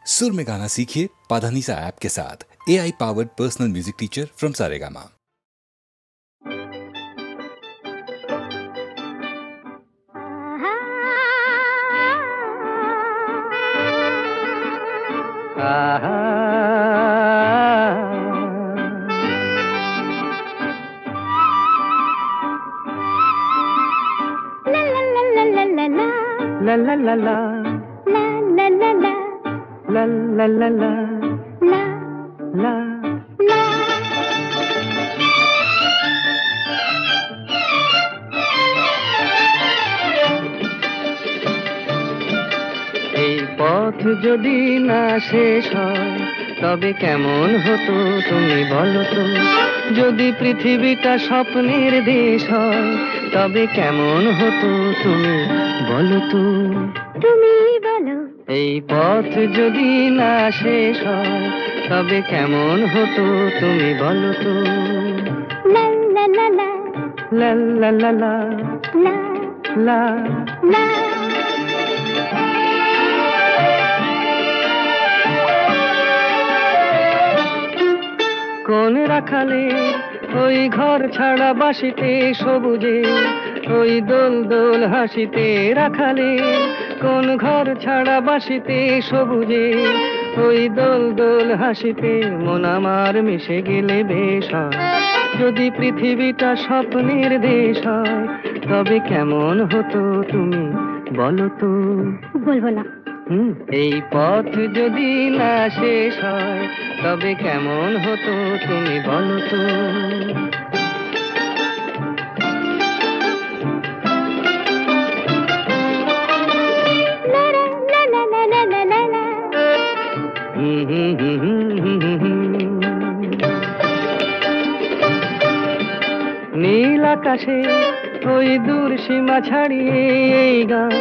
सुर में गाना सीखिए पाधानीसा ऐप के साथ। AI powered personal music teacher from Saregama. La la la la la la la la la la la la la la এই পথ যদি না শেষ হয় তবে কেমন হতো তুমি বলো তো। যদি পৃথিবীটা স্বপ্নের দেশ হয় তবে কেমন হতো তুমি বলো তো। তুমি বলো এই পথ যদি না শেষ হয় তবে কেমন হতো তুমি বলো তো। লা লা লা লা লা লা লা লা লা লা। কোন রাখালে ওই ঘর ছাড়া বাসিতে সবুজে ওই দোল দোল হাসিতে রাখালে। কোন ঘর ছাড়া বাসিতে সবুজে ওই দোল দোল হাসিতে মন আমার মিশে গেলে বেশ হয়। যদি পৃথিবীটা স্বপ্নের দেশ হয় তবে কেমন হতো তুমি বলো তো। বলবো না। এই পথ যদি না শেষ হয় তবে কেমন হতো তুমি বলো তো। নীল আকাশে ওই দূর সীমা ছাড়িয়ে এই গান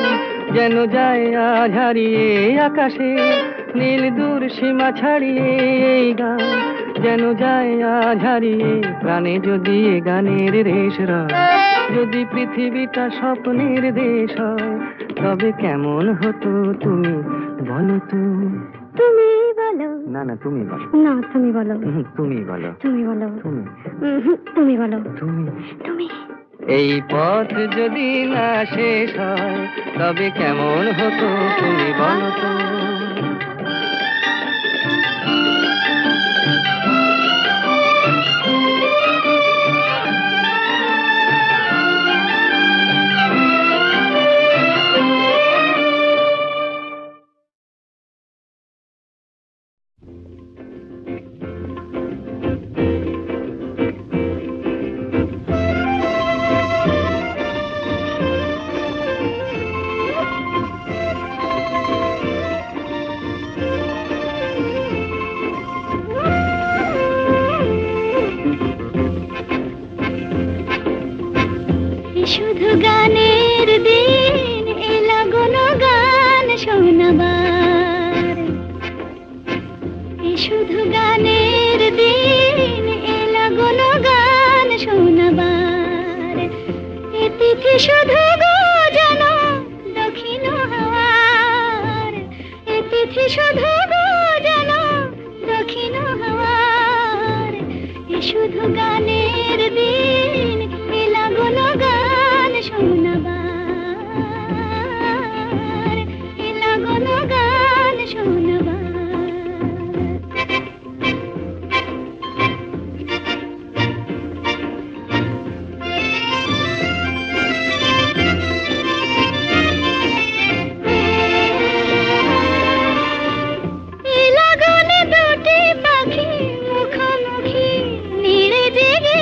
যেন যায় আজ হারিয়ে। আকাশে নীল দূর সীমা ছাড়িয়ে এই গান যেন যায় আজ হারিয়ে। প্রাণে যদি এ গানের রেশ রয় যদি পৃথিবীটা স্বপ্নের দেশ হয় তবে কেমন হতো তুমি বলো তো। তুমি বলো। না না তুমি বলো। না তুমি বলো। তুমি বলো। তুমি বলো। তুমি তুমি বলো। তুমি তুমি। এই পথ যদি না শেষ হয় তবে কেমন হতো তুমি বলো তো। শুধু গানের দিন এলা কোনো গান শোনাবার। শুধু গানের দিন এলা কোনো গান শোনাবার। এ তিথি শুধু গো জানো দক্ষিণ হাওয়ার। এ তিথি শুধু গো জানো দক্ষিণ হাওয়ার। এ শুধু গানের দিন এলা কোনো গান শোনাবার। এলা কোনো গান শোনাবার। এলা গানে দুটি পাখি মুখোমুখি নীড়ে জেগে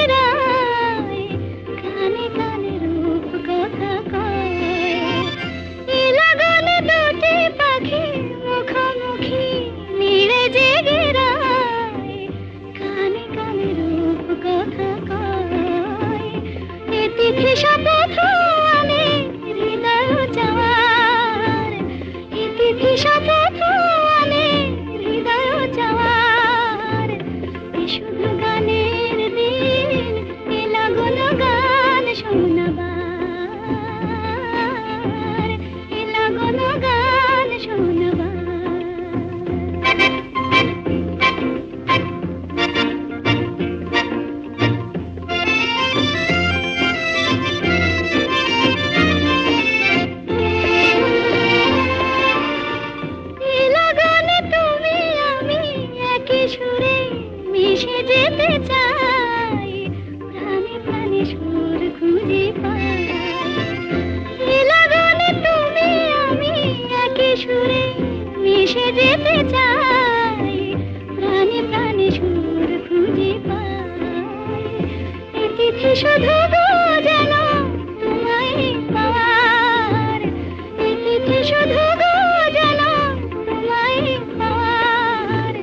সুরে মিশে যেতে চাই, প্রাণে প্রাণে সুর খুঁজে পাই। এই লগনে তুমি আমি একই সুরে মিশে যেতে চাই, প্রাণে প্রাণে সুর খুঁজে পাই। এই তিথি শুধু গো যেন তোমায় পাওয়ার, এই তিথি শুধু গো যেন তোমায় পাওয়ার।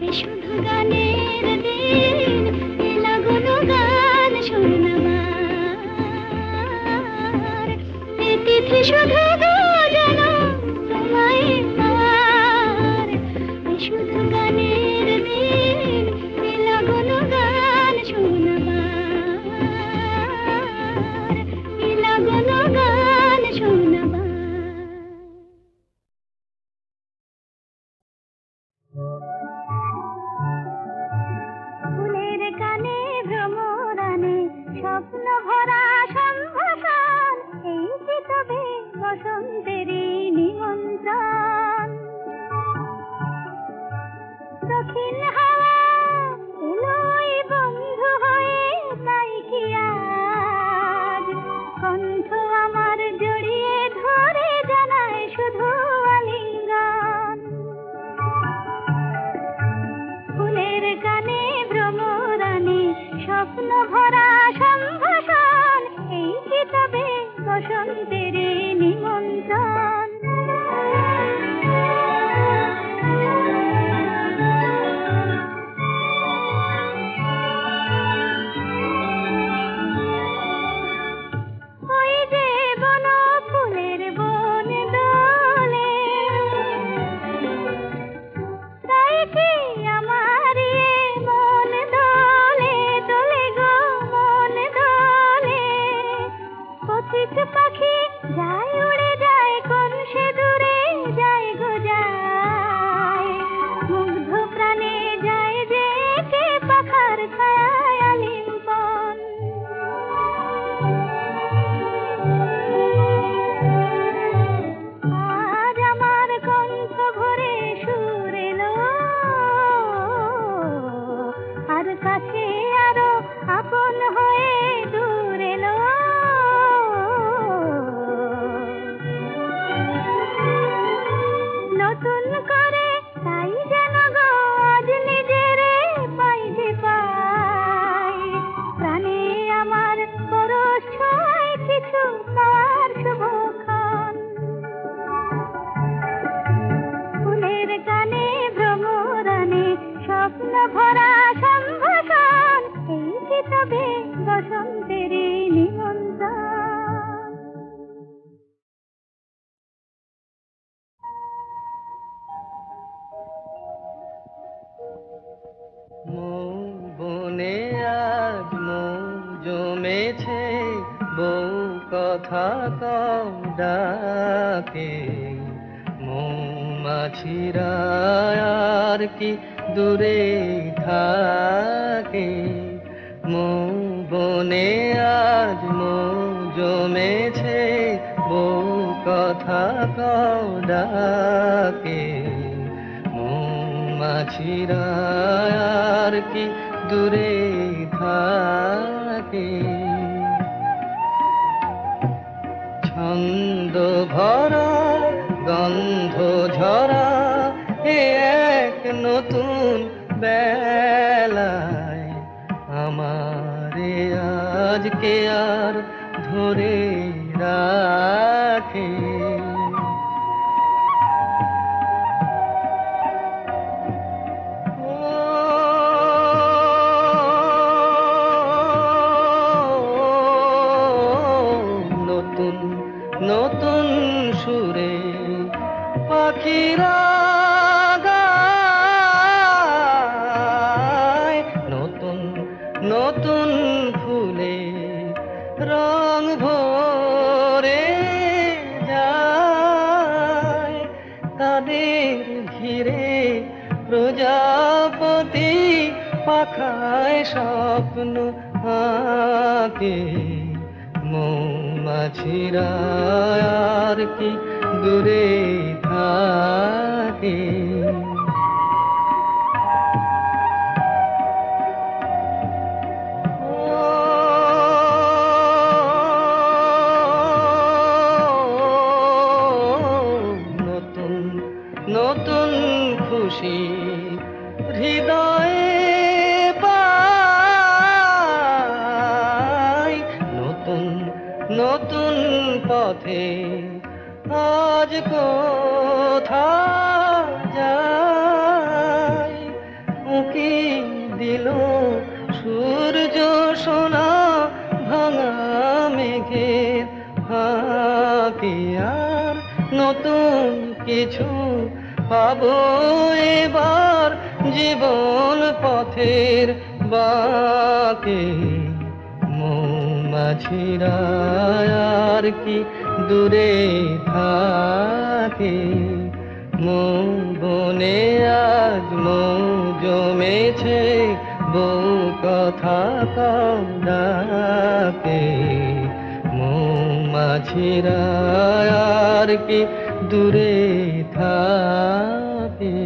এই শুধু গানের দিন, এই লগন গান শোনাবার। এই তিথি শুধু গো যেন তোমায় পাওয়ার, এই শুধু গানের দিন, এই লগন গান শোনাবার, এই লগন গান শোনাবার। ফুলের কানে ভ্রমরানে স্বপ্ন ভরা সম্ভাষণ, এই কি তবে বসন্তেরই নিমন্ত্রণ। দক্ষিণ হাওয়া এলোই বন্ধু হয়ে, তাই কি আজ কণ্ঠ আমার জড়িয়ে ধরে জানায় শুধু আলিঙ্গন। ফুলের কানে ভ্রমরানে স্বপ্ন ভরা সম্ভাষণ, এই কি তবে বসন্তেরই নিমন্ত্রণ। ওই যে বন ফুলের বন দোলে, তাই কি আমার মন দোলে, দোলে গো মন দোলে। পথিক পাখি যায় উড়ে যায়, কোন সে দূরে যায় গো যায়। মুগ্ধ প্রাণে যায় যে কে পাখার ছায়ায় আলিঙ্গন। আজ আমার কণ্ঠ ভরে সুর এলো, আর কাছে আরো আপন হয়ে দূর এলো। নতুন করে তাই যেন গো আজ নিজেরে পাই যে পাই, প্রাণে আমার পরশ ছোঁয়ায় কিছু পাওয়ার শুভক্ষণ। ফুলের কানে ভ্রমরানে স্বপ্ন ভরা সম্ভাষণ, এই কি তবে বসন্তেরই নিমন্ত্রণ। মৌ বনে আজ মৌ জমেছে, বউ কথা কম ডাকে। মৌমাছিরা আর কি দূরে থাকে। মৌ বনে আজ মৌ জমেছে, বউ কথা কম ডাকে। মৌমাছিরা আর কি দূরে থাকে। ছন্দ ভরা গন্ধ ঝরা এ এক নতুন বেলায়, আমারে আজকে আর ধরে রাখে। নতুন নতুন সুরে পাখিরা গায়, নতুন নতুন ফুলে রং ভরে যায়। তাদের ঘিরে প্রজাপতি পাখায় স্বপ্ন আঁকে। মৌমাছিরা আর কি দূরে থাকে। খুশি হৃদয়ে পাই নতুন নতুন পথে আজ কোথা যাই উকি দিল সূর্য সোনা ভাঙা মেঘের ফাঁকি আর নতুন কিছু পাবো এবার জীবন পথের বাঁকে মৌমাছিরা আর কি দূরে থাকে মৌ বনে আজ মৌ জমেছে বউ কথা কম ডাকে মৌমাছিরা আর কি দূরে থাকে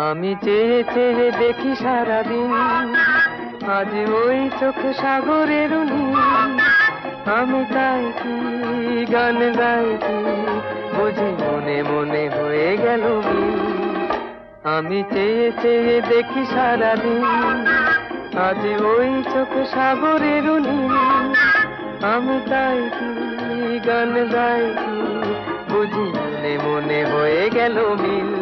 আমি চেয়ে চেয়ে দেখি সারাদিন আজ ওই চোখে সাগরের নীল আমি তাই কি গান গাই কি বুঝি মনে মনে হয়ে গেল মিল আমি চেয়ে চেয়ে দেখি সারাদিন আজ ওই চোখে সাগরের নীল আমি তাই কি গান গাই কি বুঝি মনে মনে হয়ে গেল মিল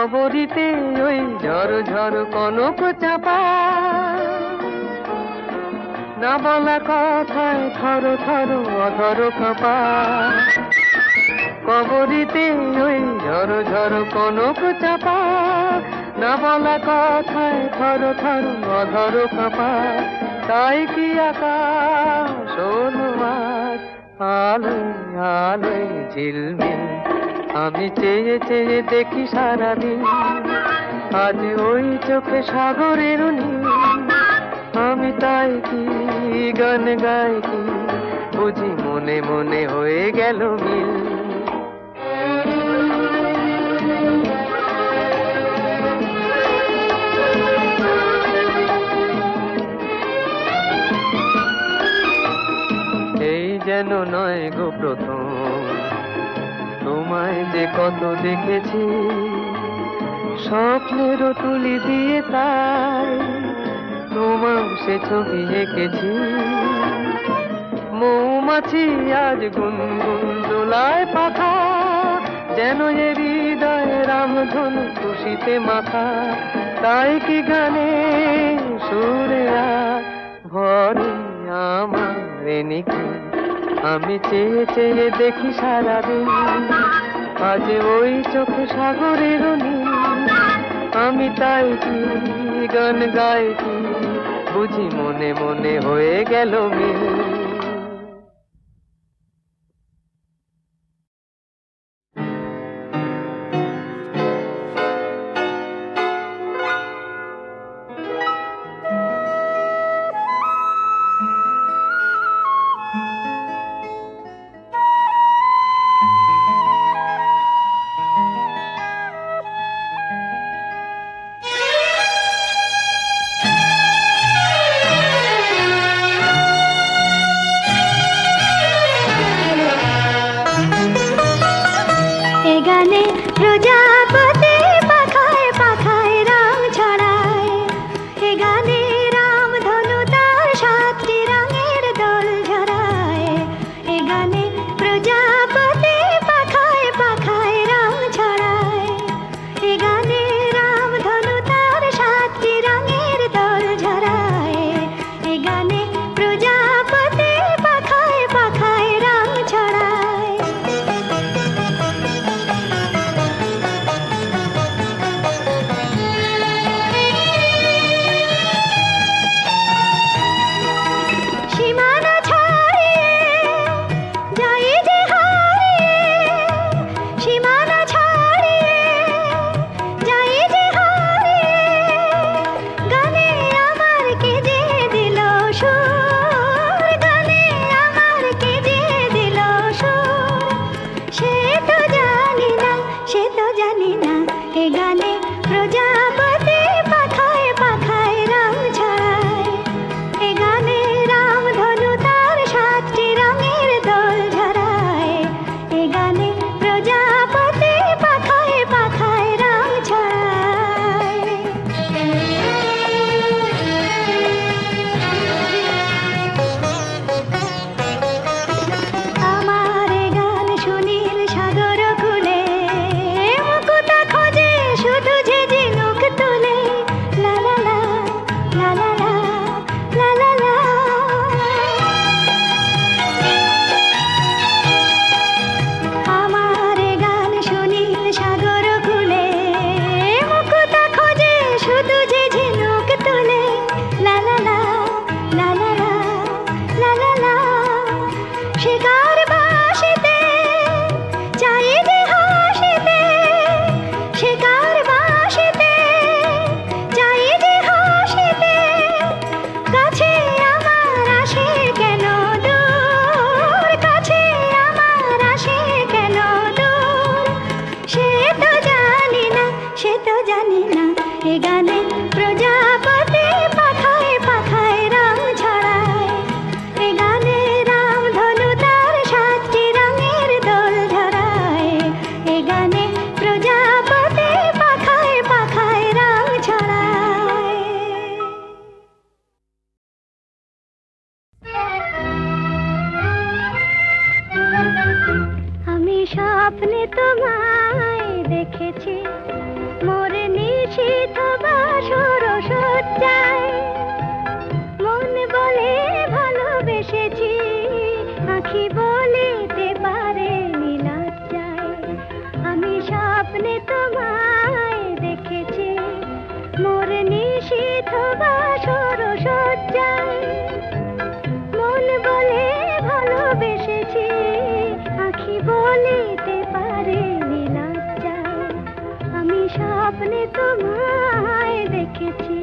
কবরিতে ওই ঝড় ঝড় কনক চাপা না বলা কথায় থর থর অধর কাঁপা কবরিতে ওই ঝড় ঝড় কনক চাপা না বলা কথায় থর থর অধর কাঁপা তাই কি আকাশ অনুমার আলোয় আলোয় ঝিলমিল আমি চেয়ে চেয়ে দেখি সারাদিন আজ ওই চোখে সাগরের নীল আমি তাই কি গান গাই কি বুঝি মনে মনে হয়ে গেল মিল এই যেন নয় গো প্রথম তোমায় যে কত দেখেছি স্বপ্নেরও তুলি দিয়ে তাই তোমার সে ছবি এঁকেছি মৌমাছি আজ গুনগুন দোলায় পাখা যেন এ হৃদয় রামধনু খুশিতে মাথা তাই কি গানে সুরে আর ভরে আমার নিকি আমি চেয়ে চেয়ে দেখি সারাদিন আজ ওই চোখে সাগরের নীল আমি তাই কি গান গাই কি বুঝি মনে মনে হয়ে গেল মিল স্বপ্নে তোমায় দেখেছি মোর নিশীথ বাসর সজ্জায়, মন বলে ভালোবেসেছি আঁখি বলিতে পারে নীলজ্জায়। আমি স্বপ্নে তোমায় দেখেছি মোর নিশীথ বাসর সজ্জায়, মন বলে ভালোবেসেছি আঁখি বলিতে পারে নীলজ্জায়। আমি স্বপ্নে তোমায় দেখেছি।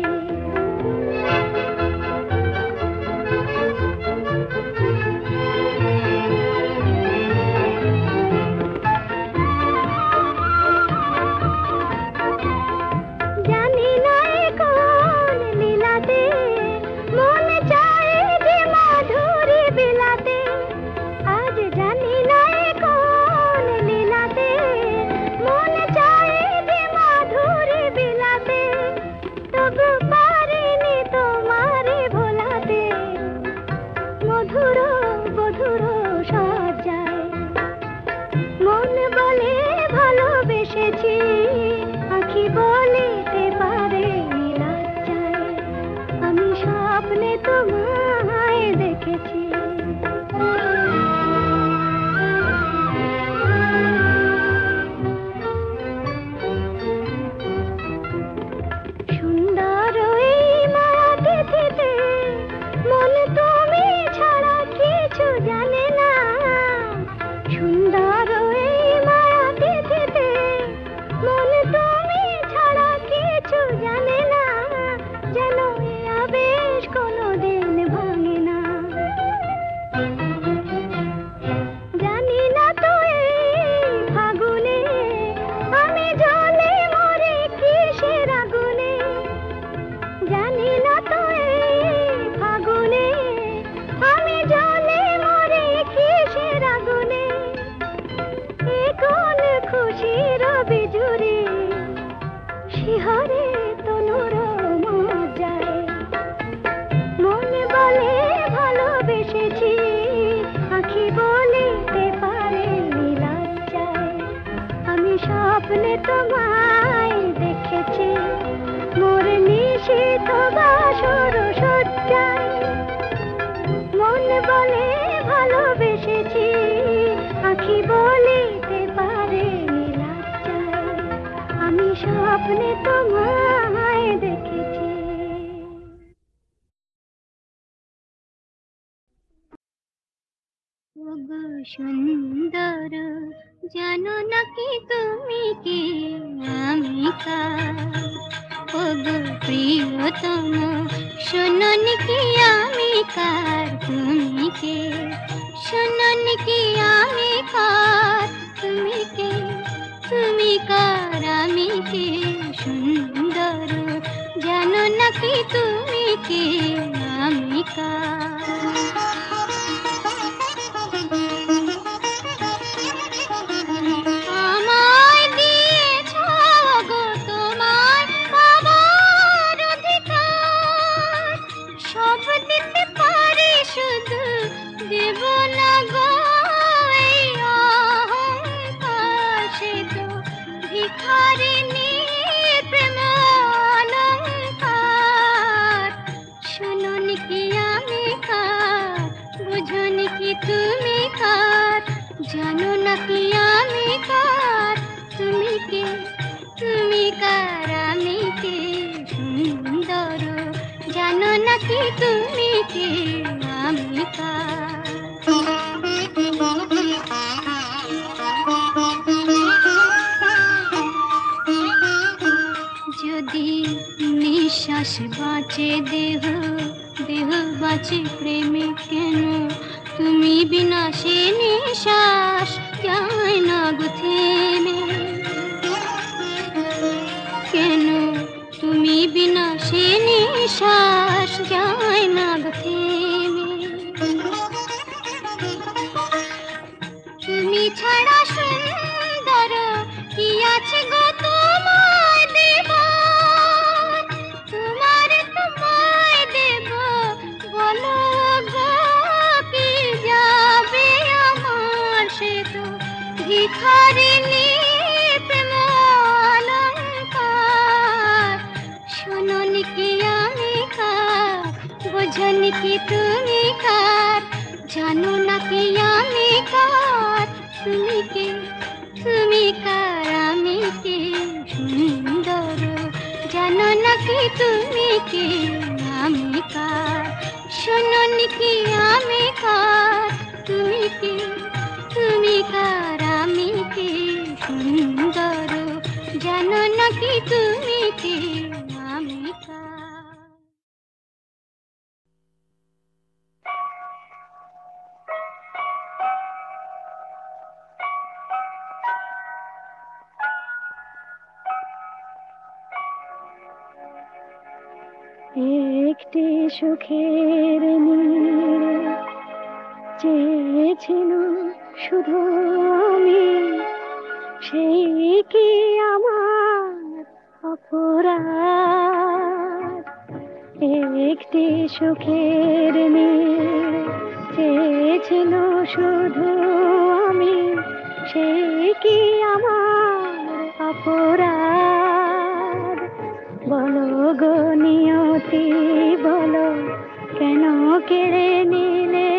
জানি না কোন লীলাতে মন চায় যে মাধুরী বিলাতে, আজ জানি না কোন লীলাতে মন চায় যে মাধুরী বিলাতে, তবু পারিনি তোমারে ভোলাতে মধুর মধুর সজ্জায়, মন বলে ভালোবেসেছি আঁখি বলিতে পারে নীলজ্জায়। আমি স্বপ্নে তোমায় দেখেছি। সুন্দর এই মায়া তিথিতে মন তুমি ছাড়া কিছু জানে না, সুন্দর এই মায়া তিথিতে মন তুমি ছাড়া কিছু জানে না, যেন এ আবেশ কোনোদিন ভাঙে না। জানি না তো এই ফাগুনে আমি জ্বলে মরে কিসের আগুনে, জানি না তো এই ফাগুনে আমি জ্বলে মরে কিসের আগুনে, এ কোন খুশির বিজুরি শিহরে তনুর মজ্জায়, মন বলে ভালোবেসেছি আঁখি বলিতে পারে নীলজ্জায়। আমি স্বপ্নে তোমায় দেখেছি মোর নিশীথ বাসর সজ্জায়, মন বলে ভালোবেসেছি আঁখি বলিতে পারে নীলজ্জায়। আমি স্বপ্নে তোমায় দেখেছি। ওগো সুন্দর জানো নাকি তুমি কে আমি কার, ওগো প্রিয়তম শোনো নাকি আমি কার তুমি কে, শোনো নাকি আমি কার তুমি কে, তুমি কার আমি কে। সুন্দর জানো নাকি তুমি কে আমি কার। আমায় দিয়েছ গো তোমার পাবার অধিকার, সব দিতে পারি শুধু দেব না গো এই অহংকার, সে তো ভিখারিনী প্রেম অলংকার। শোনো নাকি আমি কার, বুঝো নাকি তুমি কার, জানো নাকি আমি কার তুমি কে, তুমি কার আমি কে। সুন্দর জানো নাকি তুমি কে আমি কার। যদি নিঃশ্বাস বাঁচে দেহ, দেহ বাঁচে প্রেমে কেন, তুমি বিনা সে নিঃশ্বাস যায় না গো থেমে, কেন তুমি বিনা সে নিঃশ্বাস যায় না গো থেমে। তুমি ছাড়া সুন্দর কি আছে গো তোমায় দেব, তোমারে তোমায় দেব বলো গো কি যাবে আমার, সে তো ভিখারিণী প্রেম অলঙ্কার, শোনোনি কি আমি কার, বোঝনি কি তুমি কার, জানো না কি আমি কার, তুমি কে, তুমি কার, আমি কে, সুন্দর জানো না কি তুমি কে, আমি কার, শোনোনি কি আমি কার, তুমি কে, তুমি কার, আমি কে, সুন্দর জানো না কি তুমি কে, আমি কার। একটি সুখের নীড় চেয়েছিল শুধু আমি, সেই কি আমার অপরাধ? একটি সুখের নীড় চেয়েছিল শুধু আমি, সেই কি আমার অপরাধ? বলো গো নিয়তি বলো, কেন কেড়ে নিলে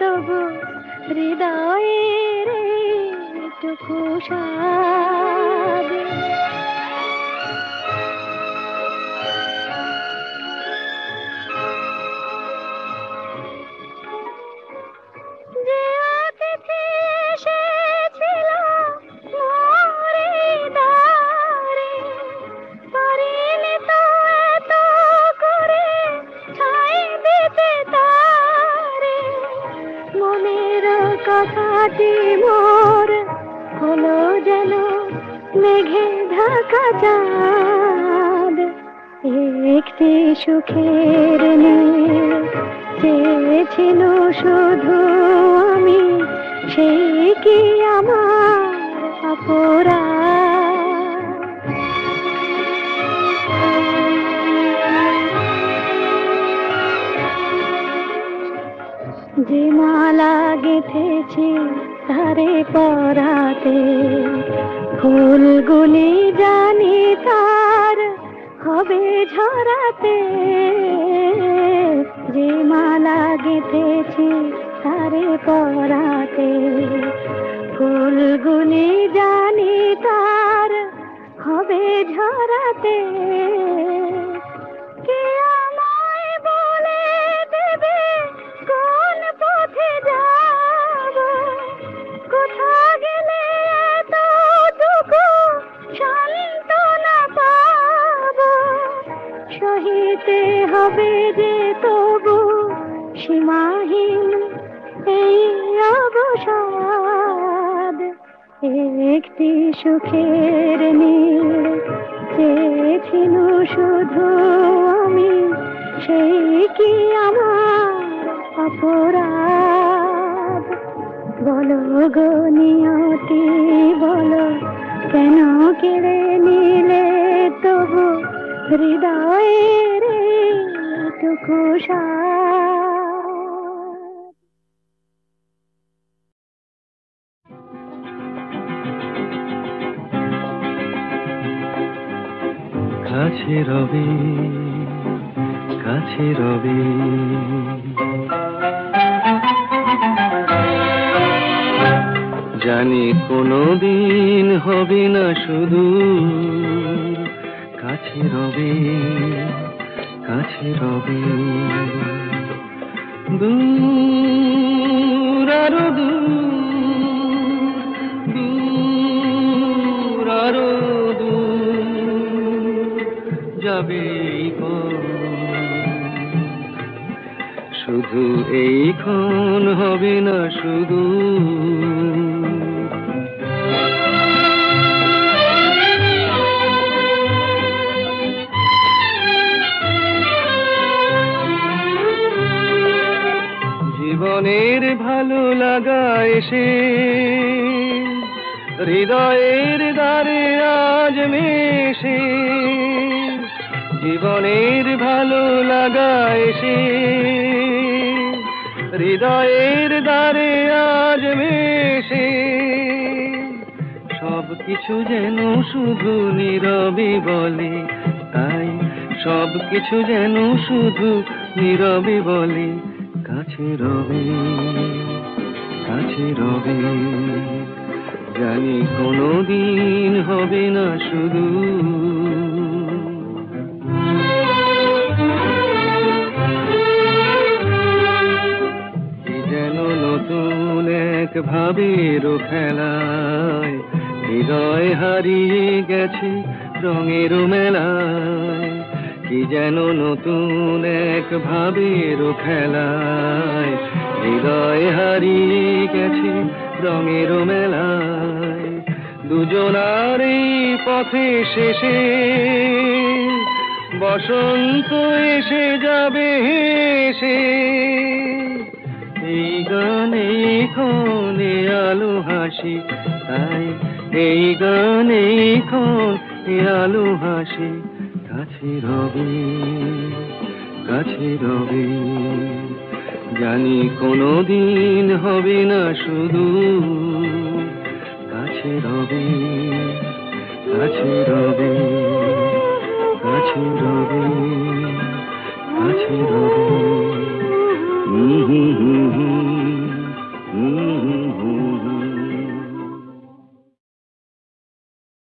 তবু হৃদয়ের টুকু স্বাদ? যে অতিথি এসেছিল মোর দ্বারে, পারিনি তো এত করে ছাই দিতে তারে, মনের কথাটি মোর হলো যেন মেঘে ঢাকা চাঁদ। একটি সুখের নীড় চেয়েছিল শুধু আমি, সেই কি আমার অপরাধ? যে মালা গেঁথেছি তারে পরাতে, ফুলগুলি জানি তার হবে ঝরাতে। যে মালা গেঁথেছি তারে পরাতে, ফুলগুলি জানি তার হবে ঝরাতে। কে আমায় বলে দেবে কোন পথে যাব, কোথা গেলে এতটুকু সান্ত্বনা পাব? সহিতে হবে যে তবু সীমাহীন এই অবসাদ। একটি সুখের নীড় চেয়েছিল শুধু আমি, সেই কি আমার অপরাধ? বলো গো নিয়তি বলো, কেন কেড়ে নিলে তবু হৃদয়ের টুকু স্বাদ? কাছে রবি, কাছে রবি, জানি কোনোদিন হবে না শুধু, কাছে রবি, কাছে রবি, দূর আরো দূর, দূর আরো দূর যাবে এই পথ, শুধু এইক্ষণ হবে না শুধু। জীবনের ভালো লাগা এসে হৃদয়ের দ্বারে আজ মেশে, জীবনের ভালো লাগা এসে হৃদয়ের দ্বারে আজ মেশে, কিছু যেন শুধু নীরবে বলে, তাই সব কিছু যেন শুধু নীরবে বলে, কাছে রবে, কাছে রবে। জানি কোনোদিন হবে না শুধু। যেন নতুন এক ভাবের খেলায় হৃদয় হারিয়ে গেছে রঙের মেলায়। কি যেন নতুন এক ভাবের খেলায় হৃদয় হারিয়ে গেছে রঙের মেলায়। দুজনার এই পথে শেষে বসন্ত এসে যাবে হেসে। এই গানে ক্ষণে আলো হাসি, তাই এই গানে ক্ষণে আলো হাসি, কাছে রবে, কাছে রবে। জানি কোনোদিন হবে না শুধু, কাছে রবে, কাছে রবে, কাছে রবে, কাছে রবে।